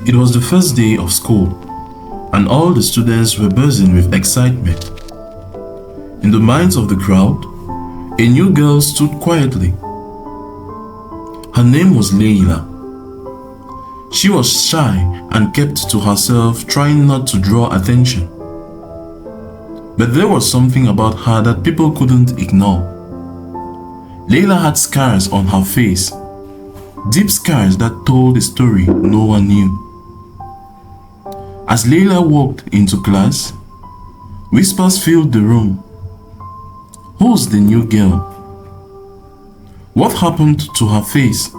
It was the first day of school, and all the students were buzzing with excitement. In the minds of the crowd, a new girl stood quietly. Her name was Leila. She was shy and kept to herself, trying not to draw attention. But there was something about her that people couldn't ignore. Leila had scars on her face, deep scars that told a story no one knew. As Leila walked into class, whispers filled the room. Who's the new girl? What happened to her face?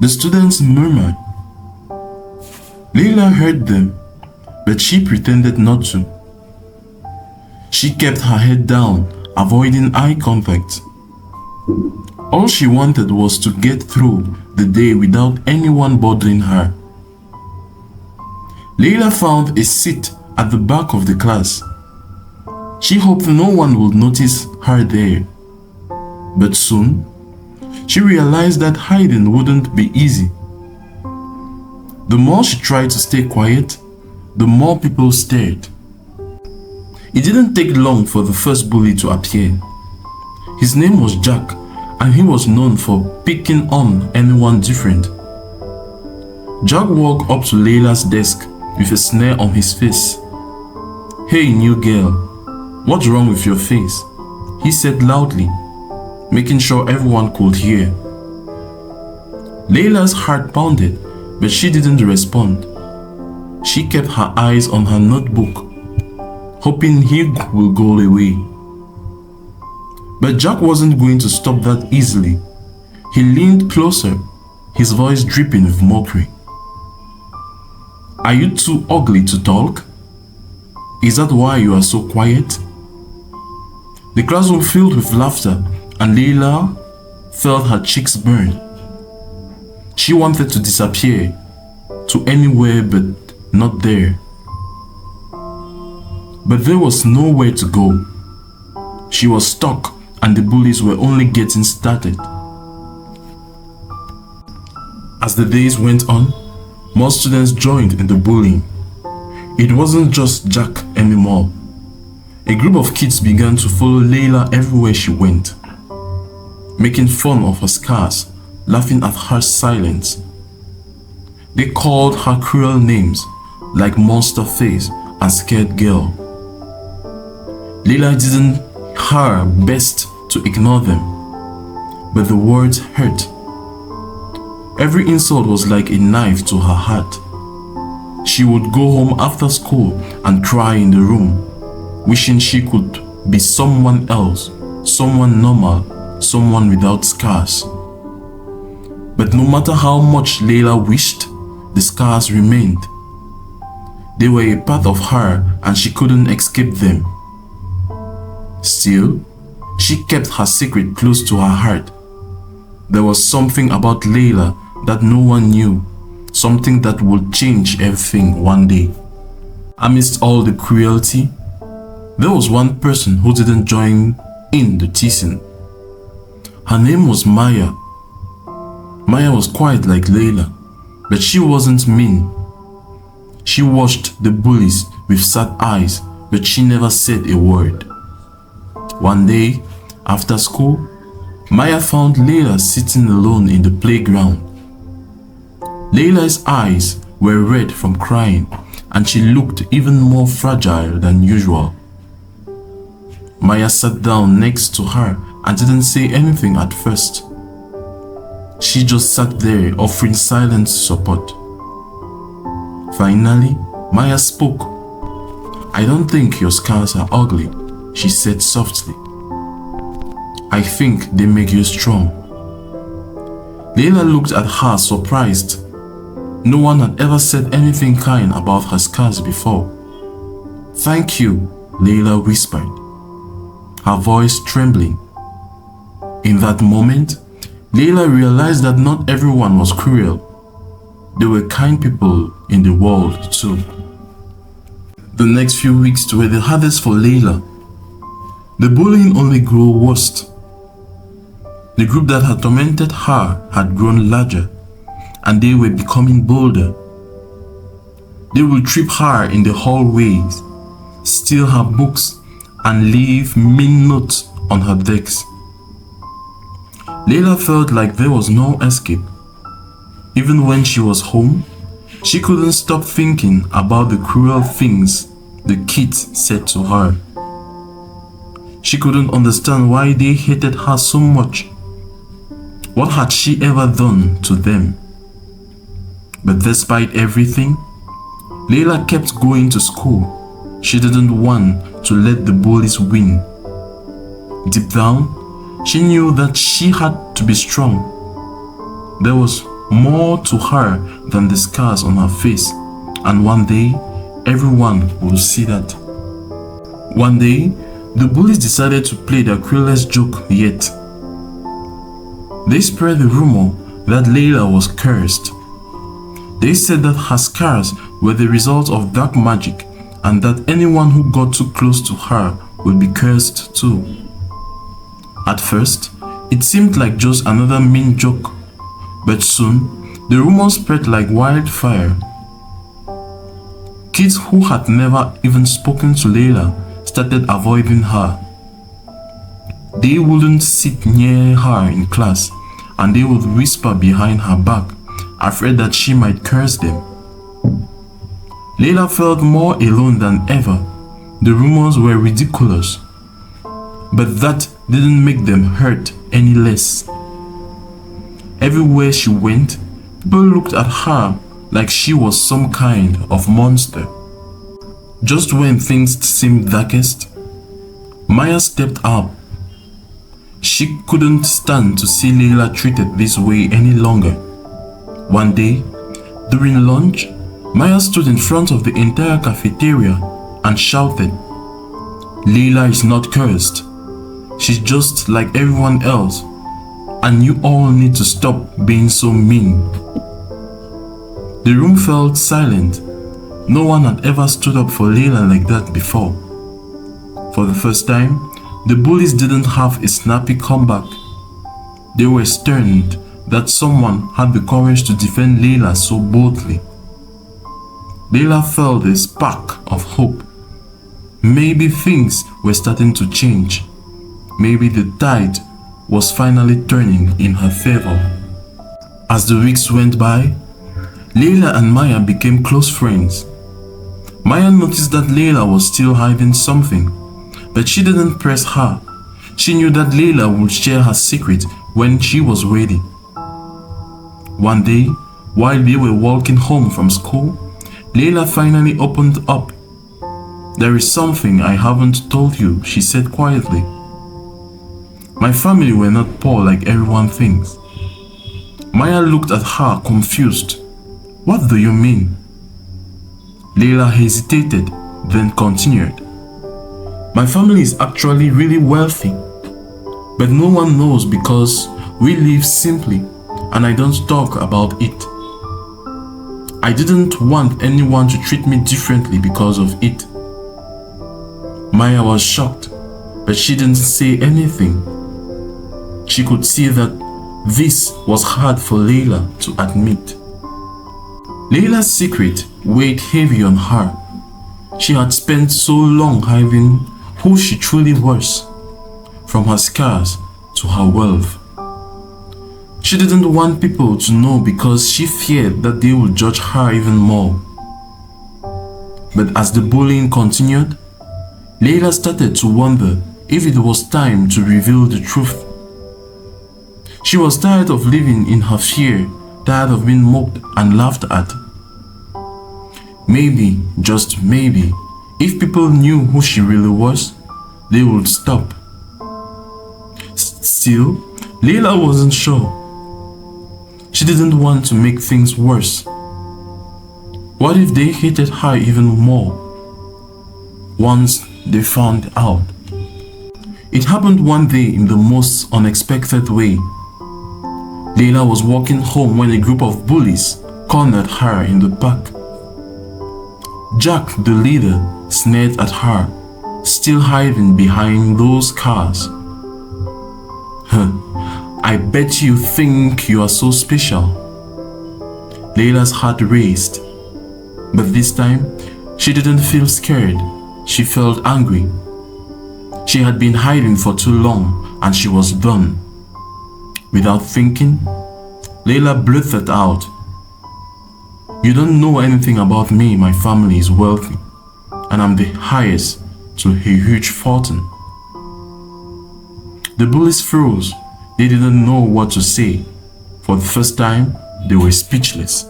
The students murmured. Leila heard them, but she pretended not to. She kept her head down, avoiding eye contact. All she wanted was to get through the day without anyone bothering her. Leila found a seat at the back of the class. She hoped no one would notice her there. But soon, she realized that hiding wouldn't be easy. The more she tried to stay quiet, the more people stared. It didn't take long for the first bully to appear. His name was Jack, and he was known for picking on anyone different. Jack walked up to Leila's desk with a sneer on his face. "Hey, new girl, what's wrong with your face?" he said loudly, making sure everyone could hear. Leila's heart pounded, but she didn't respond. She kept her eyes on her notebook, hoping he will go away. But Jack wasn't going to stop that easily. He leaned closer, his voice dripping with mockery. "Are you too ugly to talk? Is that why you are so quiet?" The classroom filled with laughter, and Leila felt her cheeks burn. She wanted to disappear to anywhere but not there. But there was nowhere to go. She was stuck, and the bullies were only getting started. As the days went on, more students joined in the bullying. It wasn't just Jack anymore. A group of kids began to follow Leila everywhere she went, making fun of her scars, laughing at her silence. They called her cruel names like Monster Face and Scared Girl. Leila didn't her best to ignore them, but the words hurt. Every insult was like a knife to her heart. She would go home after school and cry in the room, wishing she could be someone else, someone normal, someone without scars. But no matter how much Leila wished, the scars remained. They were a part of her and she couldn't escape them. Still, she kept her secret close to her heart. There was something about Leila that no one knew, something that would change everything one day. Amidst all the cruelty, there was one person who didn't join in the teasing. Her name was Maya. Maya was quiet like Leila, but she wasn't mean. She watched the bullies with sad eyes, but she never said a word. One day, after school, Maya found Leila sitting alone in the playground. Leila's eyes were red from crying, and she looked even more fragile than usual. Maya sat down next to her and didn't say anything at first. She just sat there offering silent support. Finally, Maya spoke. "I don't think your scars are ugly," she said softly. "I think they make you strong." Leila looked at her surprised. No one had ever said anything kind about her scars before. "Thank you," Leila whispered, her voice trembling. In that moment, Leila realized that not everyone was cruel. There were kind people in the world too. The next few weeks were the hardest for Leila. The bullying only grew worse. The group that had tormented her had grown larger, and they were becoming bolder, They would trip her in the hallways, steal her books, and leave mean notes on her decks. Leila felt like there was no escape. Even when she was home, she couldn't stop thinking about the cruel things the kids said to her. She couldn't understand why they hated her so much. What had she ever done to them? But despite everything, Leila kept going to school. She didn't want to let the bullies win. Deep down, she knew that she had to be strong. There was more to her than the scars on her face, and one day, everyone will see that. One day, the bullies decided to play their cruelest joke yet. They spread the rumor that Leila was cursed. They said that her scars were the result of dark magic and that anyone who got too close to her would be cursed too. At first, it seemed like just another mean joke, but soon, the rumor spread like wildfire. Kids who had never even spoken to Leila started avoiding her. They wouldn't sit near her in class, and they would whisper behind her back, afraid that she might curse them. Leila felt more alone than ever. The rumors were ridiculous, but that didn't make them hurt any less. Everywhere she went, people looked at her like she was some kind of monster. Just when things seemed darkest, Maya stepped up. She couldn't stand to see Leila treated this way any longer. One day, during lunch, Maya stood in front of the entire cafeteria and shouted, "Leila is not cursed. She's just like everyone else, and you all need to stop being so mean." The room felt silent. No one had ever stood up for Leila like that before. For the first time, the bullies didn't have a snappy comeback. They were stunned that someone had the courage to defend Leila so boldly. Leila felt a spark of hope. Maybe things were starting to change. Maybe the tide was finally turning in her favor. As the weeks went by, Leila and Maya became close friends. Maya noticed that Leila was still hiding something, but she didn't press her. She knew that Leila would share her secret when she was ready. One day, while they were walking home from school, Leila finally opened up. "There is something I haven't told you," she said quietly. "My family were not poor like everyone thinks." Maya looked at her confused. "What do you mean?" Leila hesitated, then continued. "My family is actually really wealthy, but no one knows because we live simply and I don't talk about it. I didn't want anyone to treat me differently because of it." Maya was shocked, but she didn't say anything. She could see that this was hard for Leila to admit. Leila's secret weighed heavy on her. She had spent so long hiding who she truly was, from her scars to her wealth. She didn't want people to know because she feared that they would judge her even more. But as the bullying continued, Leila started to wonder if it was time to reveal the truth. She was tired of living in her fear, tired of being mocked and laughed at. Maybe, just maybe, if people knew who she really was, they would stop. Still, Leila wasn't sure. She didn't want to make things worse. What if they hated her even more once they found out? It happened one day in the most unexpected way. Leila was walking home when a group of bullies cornered her in the park. Jack, the leader, sneered at her, still hiding behind those cars. "I bet you think you are so special." Leila's heart raced. But this time, she didn't feel scared. She felt angry. She had been hiding for too long and she was done. Without thinking, Leila blurted out, "You don't know anything about me. My family is wealthy and I'm the heiress to a huge fortune." The bullies froze. They didn't know what to say. For the first time, they were speechless.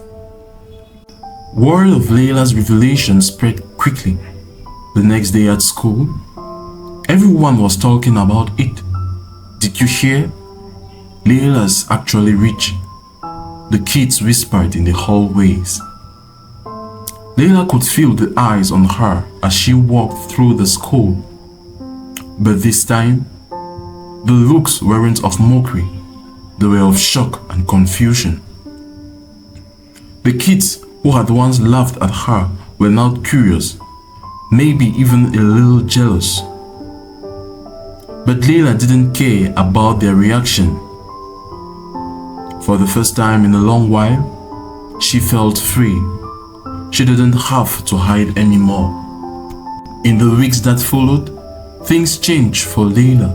Word of Leila's revelation spread quickly. The next day at school, everyone was talking about it. "Did you hear? Leila's actually rich," the kids whispered in the hallways. Leila could feel the eyes on her as she walked through the school. But this time, the looks weren't of mockery, they were of shock and confusion. The kids who had once laughed at her were now curious, maybe even a little jealous. But Leila didn't care about their reaction. For the first time in a long while, she felt free. She didn't have to hide anymore. In the weeks that followed, things changed for Leila.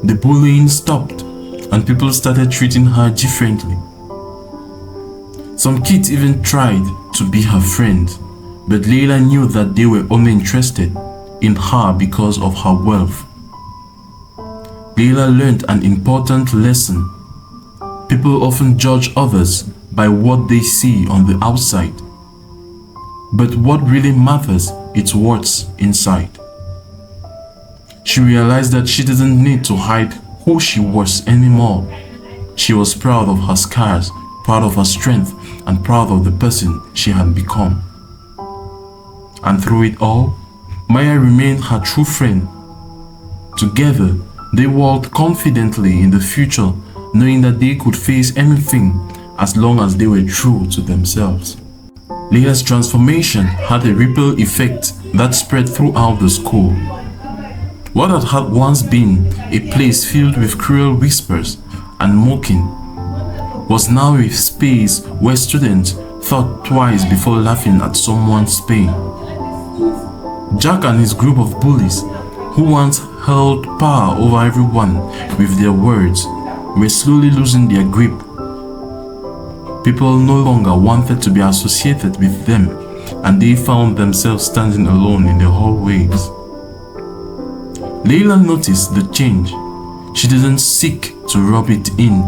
The bullying stopped and people started treating her differently. Some kids even tried to be her friend, but Leila knew that they were only interested in her because of her wealth. Leila learned an important lesson. People often judge others by what they see on the outside. But what really matters is what's inside. She realized that she didn't need to hide who she was anymore. She was proud of her scars, proud of her strength, and proud of the person she had become. And through it all, Maya remained her true friend. Together, they walked confidently in the future, knowing that they could face anything as long as they were true to themselves. Leila's transformation had a ripple effect that spread throughout the school. What had once been a place filled with cruel whispers and mocking was now a space where students thought twice before laughing at someone's pain. Jack and his group of bullies, who once held power over everyone with their words, were slowly losing their grip. People no longer wanted to be associated with them, and they found themselves standing alone in the hallways. Leila noticed the change. She didn't seek to rub it in.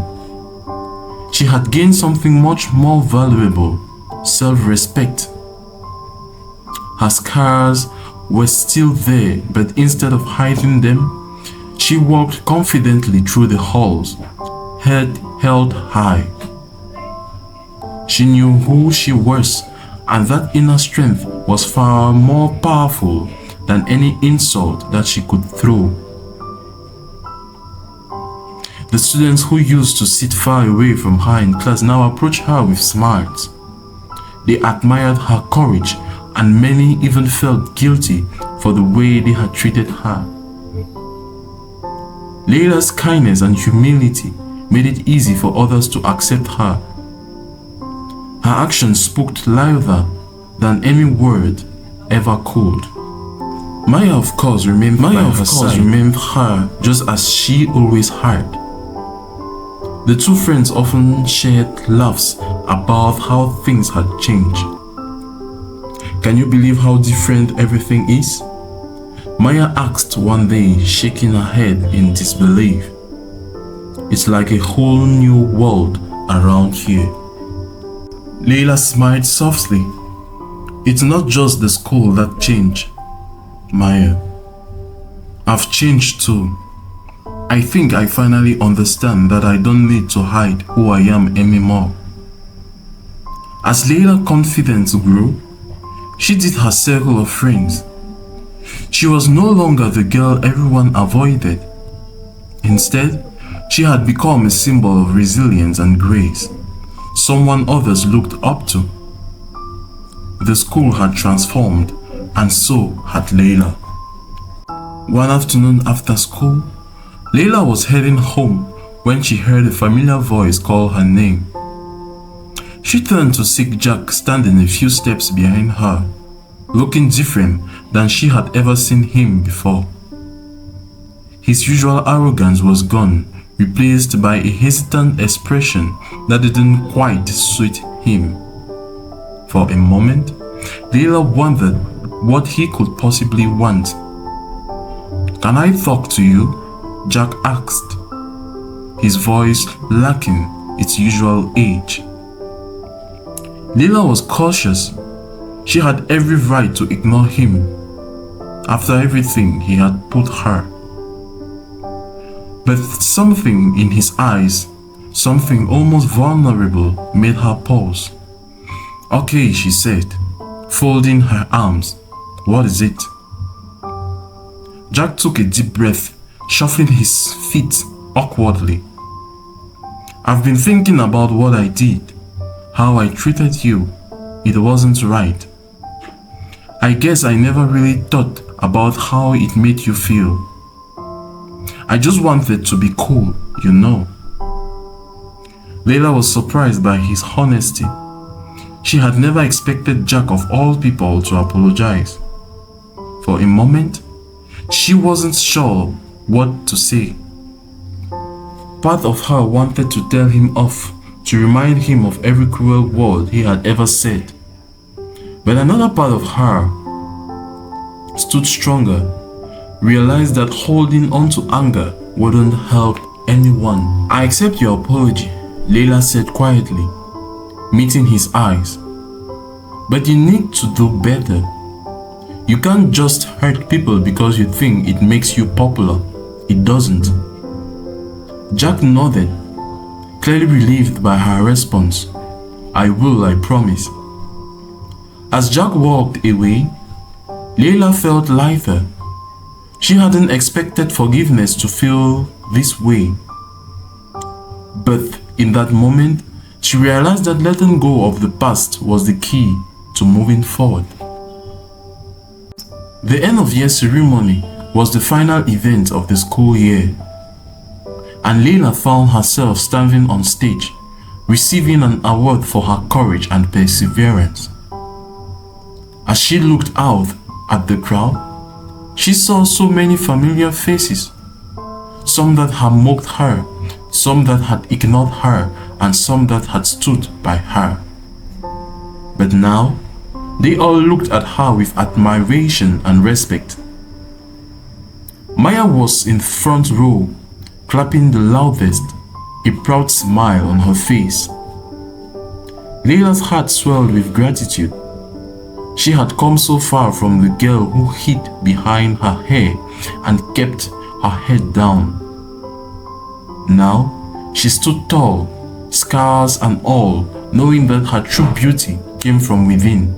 She had gained something much more valuable: self-respect. Her scars were still there, but instead of hiding them, she walked confidently through the halls, head held high. She knew who she was, and that inner strength was far more powerful than any insult that she could throw. The students who used to sit far away from her in class now approached her with smiles. They admired her courage, and many even felt guilty for the way they had treated her. Leila's kindness and humility made it easy for others to accept her. Her actions spoke louder than any word ever could. Maya, of course, remained her just as she always had. The two friends often shared laughs about how things had changed. "Can you believe how different everything is?" Maya asked one day, shaking her head in disbelief. "It's like a whole new world around here." Leila smiled softly. "It's not just the school that changed, Maya. I've changed too. I think I finally understand that I don't need to hide who I am anymore." As Leila's confidence grew, she did her circle of friends. She was no longer the girl everyone avoided. Instead, she had become a symbol of resilience and grace, someone others looked up to. The school had transformed, and so had Leila. One afternoon after school, Leila was heading home when she heard a familiar voice call her name. She turned to see Jack standing a few steps behind her, looking different than she had ever seen him before. His usual arrogance was gone, replaced by a hesitant expression that didn't quite suit him. For a moment, Leila wondered what he could possibly want. "Can I talk to you?" Jack asked, his voice lacking its usual edge. Leila was cautious. She had every right to ignore him after everything he had put her. But something in his eyes, something almost vulnerable, made her pause. "Okay," she said, folding her arms. "What is it?" Jack took a deep breath, shuffling his feet awkwardly. "I've been thinking about what I did, how I treated you. It wasn't right. I guess I never really thought about how it made you feel. I just wanted to be cool, you know." Leila was surprised by his honesty. She had never expected Jack of all people to apologize. For a moment, she wasn't sure what to say. Part of her wanted to tell him off, to remind him of every cruel word he had ever said. But another part of her stood stronger, realized that holding on to anger wouldn't help anyone. "I accept your apology," Leila said quietly, meeting his eyes. "But you need to do better. You can't just hurt people because you think it makes you popular. It doesn't." Jack nodded, clearly relieved by her response. "I will, I promise." As Jack walked away, Leila felt lighter. She hadn't expected forgiveness to feel this way. But in that moment, she realized that letting go of the past was the key to moving forward. The end of year ceremony was the final event of the school year, and Leila found herself standing on stage, receiving an award for her courage and perseverance. As she looked out at the crowd, she saw so many familiar faces, some that had mocked her, some that had ignored her, and some that had stood by her. But now, they all looked at her with admiration and respect. Maya was in the front row, clapping the loudest, a proud smile on her face. Leila's heart swelled with gratitude. She had come so far from the girl who hid behind her hair and kept her head down. Now, she stood tall, scars and all, knowing that her true beauty came from within.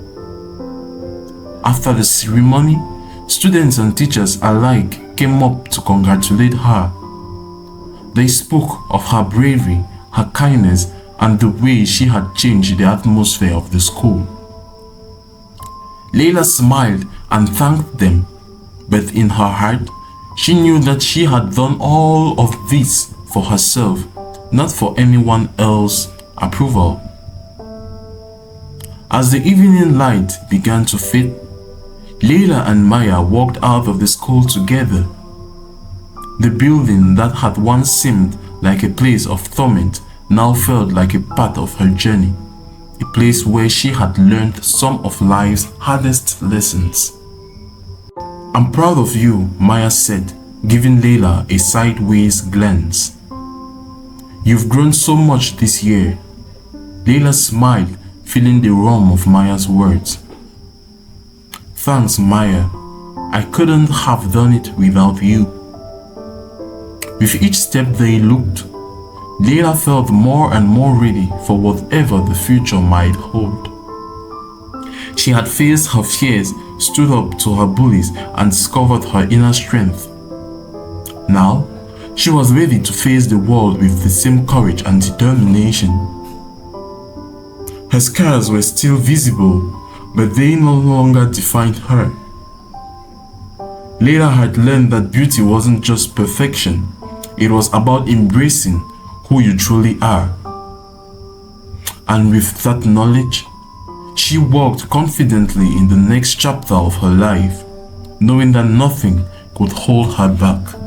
After the ceremony, students and teachers alike came up to congratulate her. They spoke of her bravery, her kindness, and the way she had changed the atmosphere of the school. Leila smiled and thanked them, but in her heart, she knew that she had done all of this for herself, not for anyone else's approval. As the evening light began to fade, Leila and Maya walked out of the school together. The building that had once seemed like a place of torment now felt like a part of her journey, a place where she had learned some of life's hardest lessons. "I'm proud of you," Maya said, giving Leila a sideways glance. "You've grown so much this year." Leila smiled, feeling the warmth of Maya's words. "Thanks, Maya. I couldn't have done it without you." With each step they looked, Leila felt more and more ready for whatever the future might hold. She had faced her fears, stood up to her bullies, and discovered her inner strength. Now, she was ready to face the world with the same courage and determination. Her scars were still visible, but they no longer defined her. Leila had learned that beauty wasn't just perfection, it was about embracing who you truly are. And with that knowledge, she walked confidently in the next chapter of her life, knowing that nothing could hold her back.